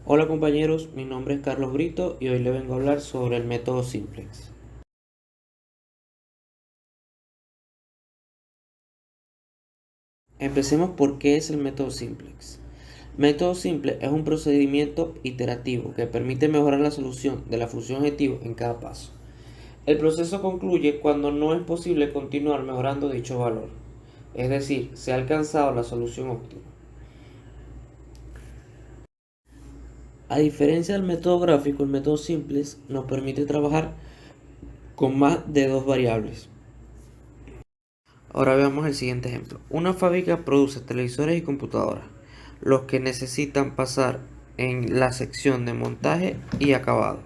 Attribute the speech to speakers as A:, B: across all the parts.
A: Hola compañeros, mi nombre es Carlos Brito y hoy les vengo a hablar sobre el método simplex. Empecemos por qué es el método simplex. Método simple es un procedimiento iterativo que permite mejorar la solución de la función objetivo en cada paso. El proceso concluye cuando no es posible continuar mejorando dicho valor, es decir, se ha alcanzado la solución óptima. A diferencia del método gráfico, el método simplex nos permite trabajar con más de dos variables. Ahora veamos el siguiente ejemplo. Una fábrica produce televisores y computadoras, los que necesitan pasar en la sección de montaje y acabado,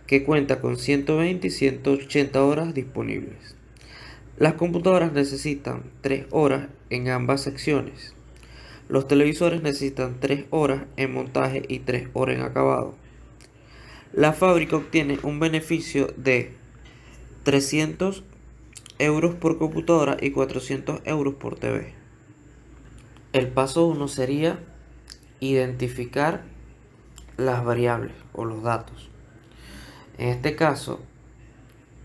A: que cuenta con 120 y 180 horas disponibles. Las computadoras necesitan 3 horas en ambas secciones. Los televisores necesitan 3 horas en montaje y 3 horas en acabado. La fábrica obtiene un beneficio de 300 euros por computadora y 400 euros por TV. El paso 1 sería identificar las variables o los datos. En este caso,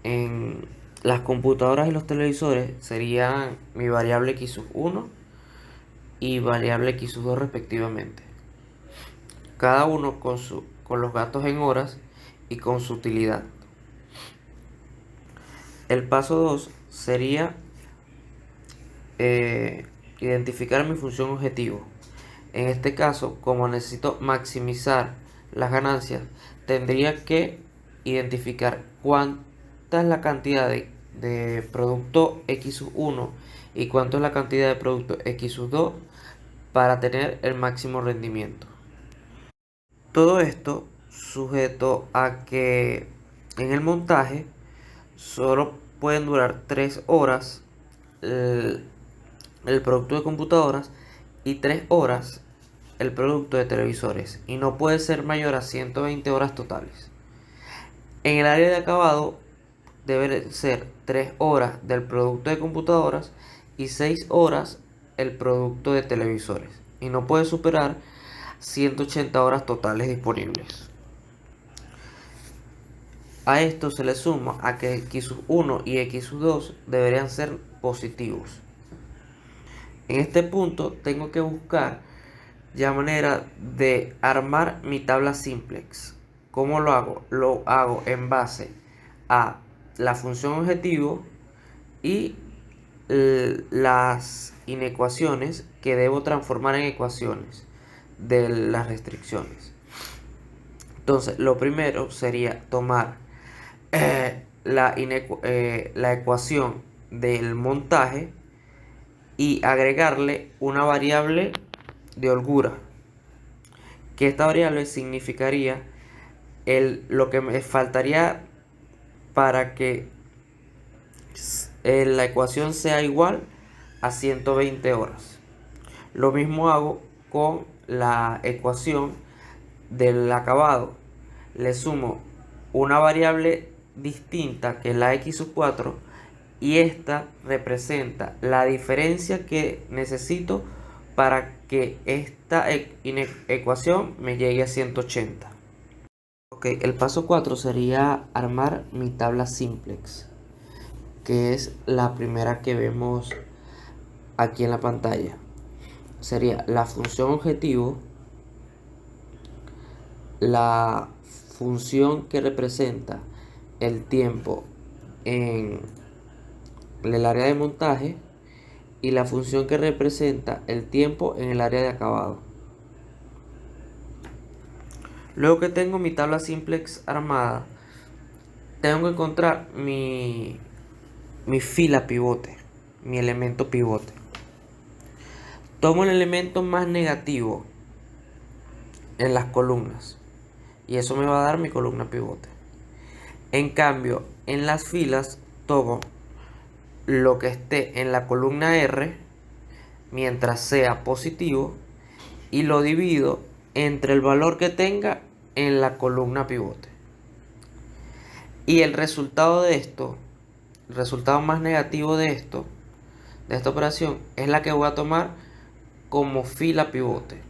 A: en las computadoras y los televisores serían mi variable x1 y variable x2 respectivamente. Cada uno con los gastos en horas y con su utilidad. El paso 2 sería identificar mi función objetivo. En este caso, como necesito maximizar las ganancias, tendría que identificar cuánta es la cantidad de producto X1 y cuánto es la cantidad de producto X2 para tener el máximo rendimiento. Todo esto sujeto a que en el montaje solo pueden durar 3 horas el producto de computadoras y 3 horas el producto de televisores, y no puede ser mayor a 120 horas totales. En el área de acabado debe ser 3 horas del producto de computadoras y 6 horas el producto de televisores, y no puede superar 180 horas totales disponibles. A esto se le suma a que X1 y X2 deberían ser positivos. En este punto tengo que buscar ya manera de armar mi tabla simplex. ¿Cómo lo hago? Lo hago en base a la función objetivo y las inecuaciones que debo transformar en ecuaciones de las restricciones. Entonces, lo primero sería tomar la ecuación del montaje y agregarle una variable de holgura, que esta variable significaría lo que me faltaría para que la ecuación sea igual a 120 horas. Lo mismo hago con la ecuación del acabado. Le sumo una variable distinta que es la x4 y esta representa la diferencia que necesito para que esta ecuación me llegue a 180. Ok, el paso 4 sería armar mi tabla simplex, que es la primera que vemos aquí en la pantalla. Sería la función objetivo, la función que representa el tiempo en el área de montaje y la función que representa el tiempo en el área de acabado. Luego que tengo mi tabla simplex armada, tengo que encontrar mi fila pivote, mi elemento pivote. Tomo el elemento más negativo en las columnas y eso me va a dar mi columna pivote. En cambio, en las filas tomo lo que esté en la columna R mientras sea positivo y lo divido entre el valor que tenga en la columna pivote. Y el resultado de esto, el resultado más negativo de esta operación, es la que voy a tomar como fila pivote.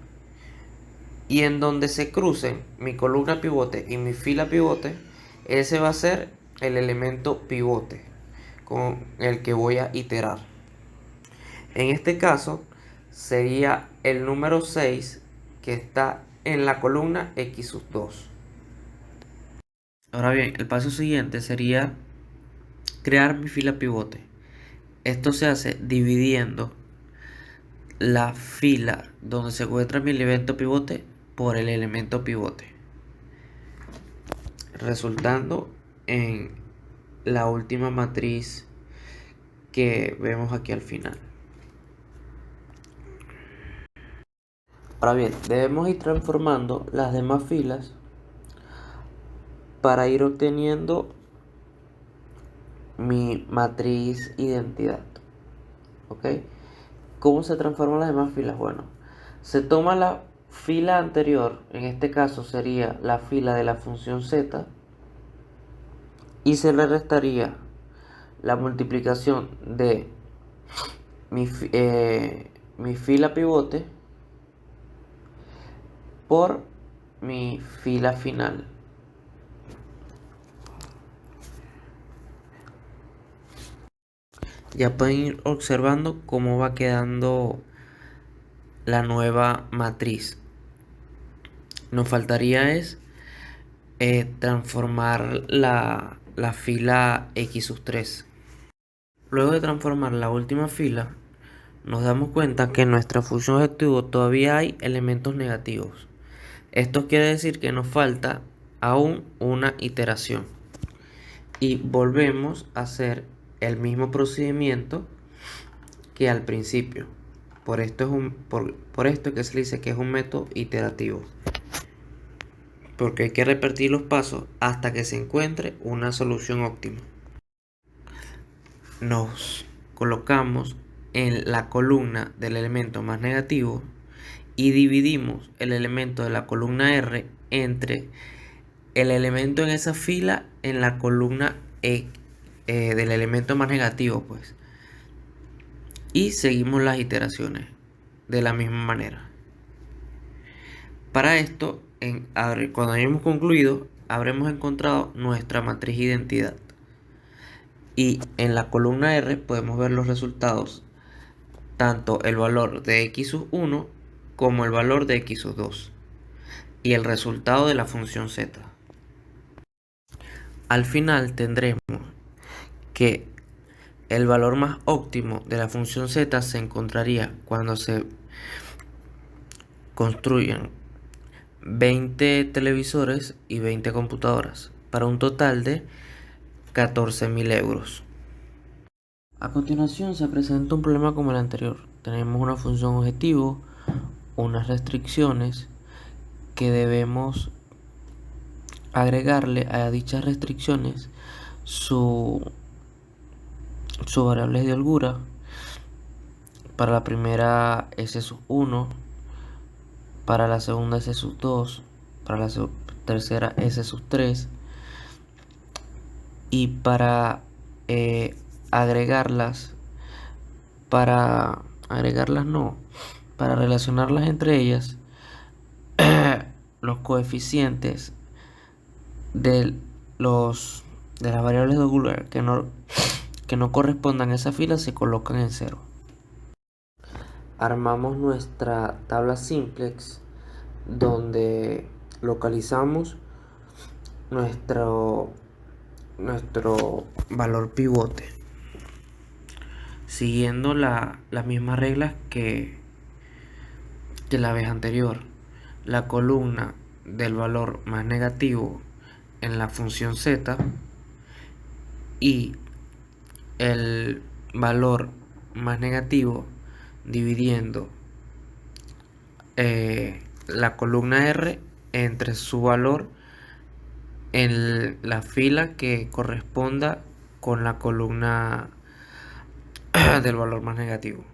A: Y en donde se crucen mi columna pivote y mi fila pivote, ese va a ser el elemento pivote con el que voy a iterar. En este caso sería el número 6 que está en la columna X sub 2. Ahora bien, el paso siguiente sería crear mi fila pivote. Esto se hace dividiendo la fila donde se encuentra mi elemento pivote por el elemento pivote, resultando en la última matriz que vemos aquí al final. Ahora bien, debemos ir transformando las demás filas para ir obteniendo mi matriz identidad. ¿Ok? ¿Cómo se transforman las demás filas? Bueno, se toma la fila anterior, en este caso sería la fila de la función z, y se le restaría la multiplicación de mi fila pivote por mi fila final. Ya pueden ir observando cómo va quedando la nueva matriz. Nos faltaría es transformar la fila X sub 3. Luego de transformar la última fila, nos damos cuenta que en nuestra función objetivo todavía hay elementos negativos. Esto quiere decir que nos falta aún una iteración. Y volvemos a hacer el mismo procedimiento que al principio. Por esto que se dice que es un método iterativo. Porque hay que repetir los pasos hasta que se encuentre una solución óptima. Nos colocamos en la columna del elemento más negativo y dividimos el elemento de la columna R entre el elemento en esa fila en la columna del elemento más negativo, pues. Y seguimos las iteraciones de la misma manera. Para esto, cuando hayamos concluido, habremos encontrado nuestra matriz identidad. Y en la columna R podemos ver los resultados, tanto el valor de x sub 1 como el valor de x sub 2 y el resultado de la función z. Al final tendremos que el valor más óptimo de la función z se encontraría cuando se construyan 20 televisores y 20 computadoras para un total de 14.000 euros. A continuación se presenta un problema como el anterior. Tenemos una función objetivo, unas restricciones que debemos agregarle a dichas restricciones sus variables de holgura. Para la primera S sub 1, para la segunda S sub 2, para la tercera S sub 3, y para para relacionarlas entre ellas, los coeficientes de las variables de Euler que no correspondan a esa fila se colocan en 0. Armamos nuestra tabla simplex donde localizamos nuestro valor pivote siguiendo las mismas reglas que la vez anterior. La columna del valor más negativo en la función z y el valor más negativo dividiendo la columna R entre su valor en la fila que corresponda con la columna del valor más negativo.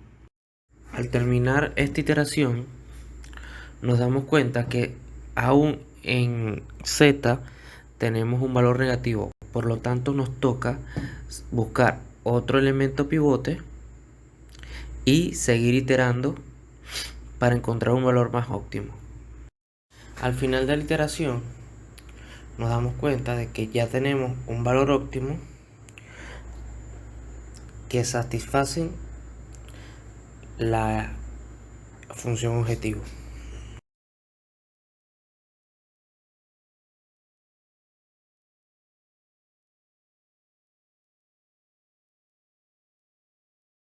A: Al terminar esta iteración, nos damos cuenta que aún en Z tenemos un valor negativo, por lo tanto nos toca buscar otro elemento pivote y seguir iterando para encontrar un valor más óptimo. Al final de la iteración nos damos cuenta de que ya tenemos un valor óptimo que satisface la función objetivo.